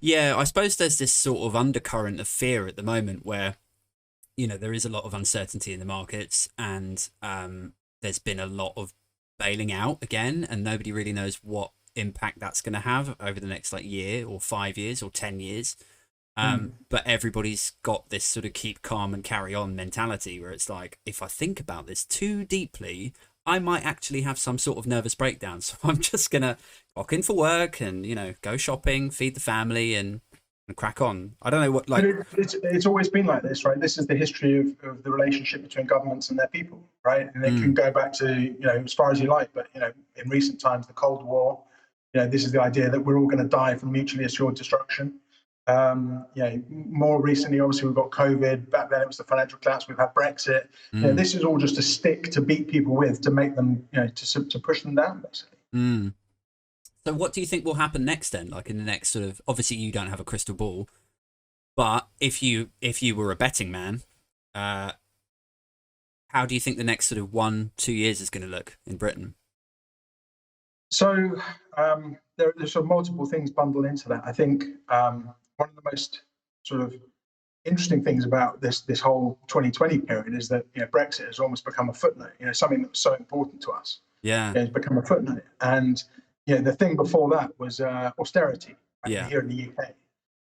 Yeah, I suppose there's this sort of undercurrent of fear at the moment where, there is a lot of uncertainty in the markets, and there's been a lot of bailing out again, and nobody really knows what impact that's going to have over the next year or 5 years or 10 years. But everybody's got this sort of keep calm and carry on mentality where it's like, if I think about this too deeply, I might actually have some sort of nervous breakdown. So I'm just going to clock in for work and, go shopping, feed the family and crack on. I don't know what, it's always been like this, right? This is the history of the relationship between governments and their people, right? And it can go back to, as far as you like, but, in recent times, the Cold War, this is the idea that we're all going to die from mutually assured destruction. More recently, obviously, we've got COVID. Back then, it was the financial collapse. We've had Brexit. This is all just a stick to beat people with, to make them, to push them down, basically. So what do you think will happen next then? Like in the next sort of, obviously you don't have a crystal ball, but if you were a betting man, how do you think the next sort of 1-2 years is going to look in Britain? So there's sort of multiple things bundled into that. I think one of the most sort of interesting things about this whole 2020 period is that Brexit has almost become a footnote. Something that was so important to us. Yeah, it's become a footnote. And the thing before that was austerity, right? Yeah. Here in the UK.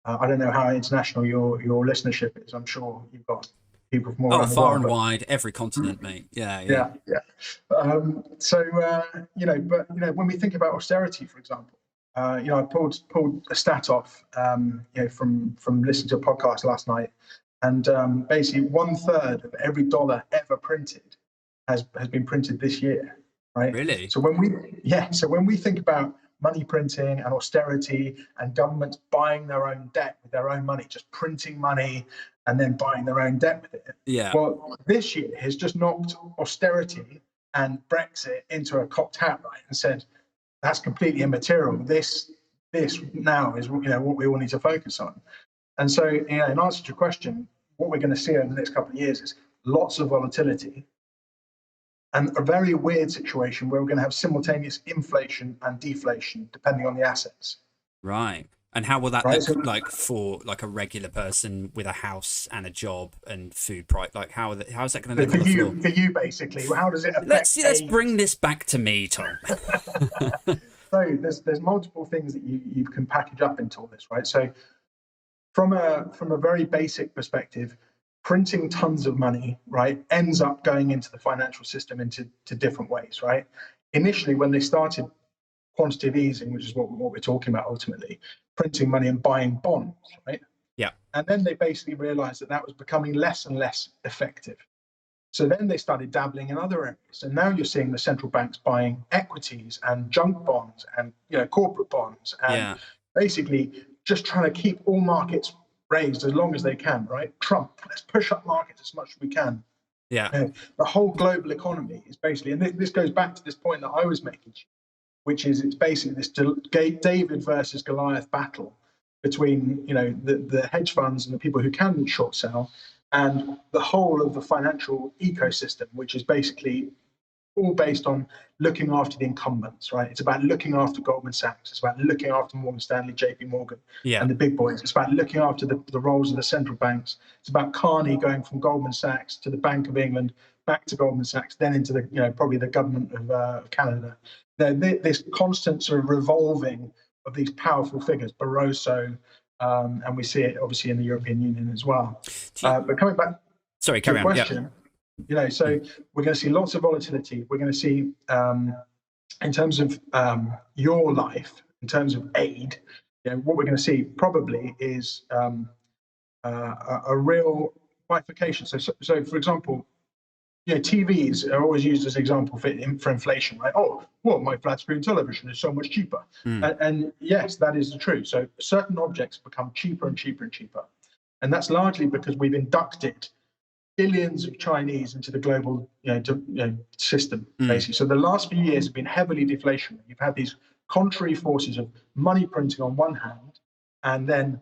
I don't know how international your listenership is. I'm sure you've got people from all around the far world, and wide, every continent, mate. Yeah. But when we think about austerity, for example, I pulled a stat off, from listening to a podcast last night, and basically 1/3 of every dollar ever printed has been printed this year, right? Really? So when we think about money printing and austerity and governments buying their own debt with their own money, just printing money and then buying their own debt with it. Yeah. Well, this year has just knocked austerity and Brexit into a cocked hat, right? And said, that's completely immaterial. This now is what we all need to focus on. And so, in answer to your question, what we're going to see over the next couple of years is lots of volatility and a very weird situation where we're going to have simultaneous inflation and deflation depending on the assets. Right. And how will that look like for a regular person with a house and a job and food price? Like how is that going to look for you, basically? How does it affect? Let's bring this back to me, Tom. So there's multiple things that you can package up into all this, right? So from a very basic perspective, printing tons of money, right, ends up going into the financial system into different ways, right? Initially, when they started quantitative easing, which is what we're talking about ultimately, printing money and buying bonds, right? Yeah. And then they basically realized that was becoming less and less effective. So then they started dabbling in other areas. And now you're seeing the central banks buying equities and junk bonds and corporate bonds and basically just trying to keep all markets raised as long as they can, right? Trump, let's push up markets as much as we can. Yeah. The whole global economy is basically, and this goes back to this point that I was making, which is it's basically this David versus Goliath battle between the hedge funds and the people who can short sell and the whole of the financial ecosystem, which is basically all based on looking after the incumbents, right? It's about looking after Goldman Sachs. It's about looking after Morgan Stanley, JP Morgan, and the big boys. It's about looking after the roles of the central banks. It's about Carney going from Goldman Sachs to the Bank of England, back to Goldman Sachs, then into the probably the government of Canada. This constant sort of revolving of these powerful figures, Barroso, and we see it obviously in the European Union as well. But coming back to your question, so we're going to see lots of volatility. We're going to see, in terms of your life, in terms of aid, what we're going to see probably is a real bifurcation. So for example, TVs are always used as an example for inflation, right? Oh, well, my flat screen television is so much cheaper. And yes, that is true. So certain objects become cheaper and cheaper and cheaper. And that's largely because we've inducted billions of Chinese into the global system, basically. So the last few years have been heavily deflationary. You've had these contrary forces of money printing on one hand, and then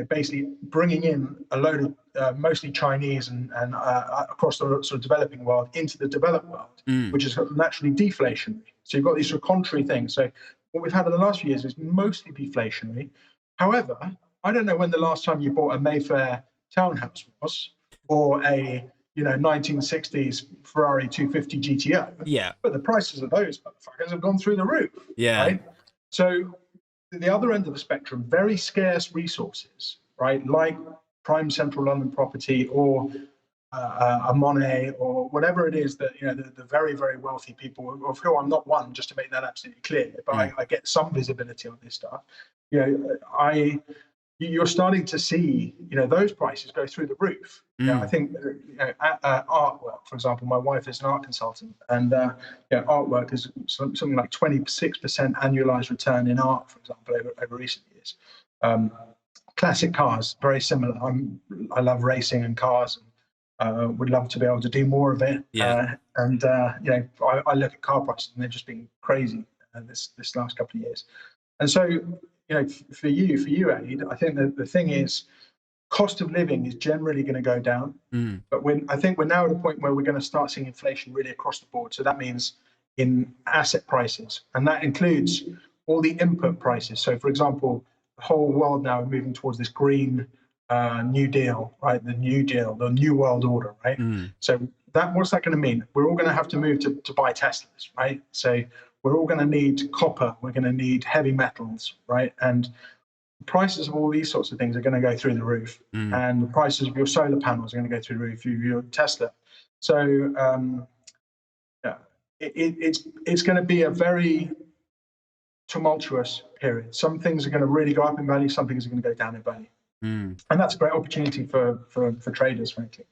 basically bringing in a load of mostly Chinese and across the sort of developing world into the developed world, which is naturally deflationary. So you've got these sort of contrary things. So what we've had in the last few years is mostly deflationary. However, I don't know when the last time you bought a Mayfair townhouse was, or a 1960s Ferrari 250 GTO. Yeah. But the prices of those motherfuckers have gone through the roof. Yeah. Right. So the other end of the spectrum, very scarce resources, right, like prime central London property or a Monet or whatever it is that the very, very wealthy people, of who I'm not one, just to make that absolutely clear, but I get some visibility on this stuff. You're starting to see those prices go through the roof. I think artwork, for example, my wife is an art consultant, and artwork is something like 26% annualized return in art, for example, over recent years. Classic cars, very similar. I love racing and cars. Would love to be able to do more of it. I look at car prices and they've just been crazy this last couple of years. And so, for you, Aid, I think that the thing is, cost of living is generally going to go down. But I think we're now at a point where we're going to start seeing inflation really across the board. So that means in asset prices, and that includes all the input prices. So, for example, the whole world now is moving towards this green New Deal, right? The New Deal, the New World Order, right? So what's that going to mean? We're all going to have to move to buy Teslas, right? So we're all going to need copper. We're going to need heavy metals, right? And the prices of all these sorts of things are going to go through the roof, and the prices of your solar panels are going to go through the roof. Your Tesla. So it's going to be a very tumultuous period. Some things are going to really go up in value. Some things are going to go down in value. And that's a great opportunity for traders, frankly.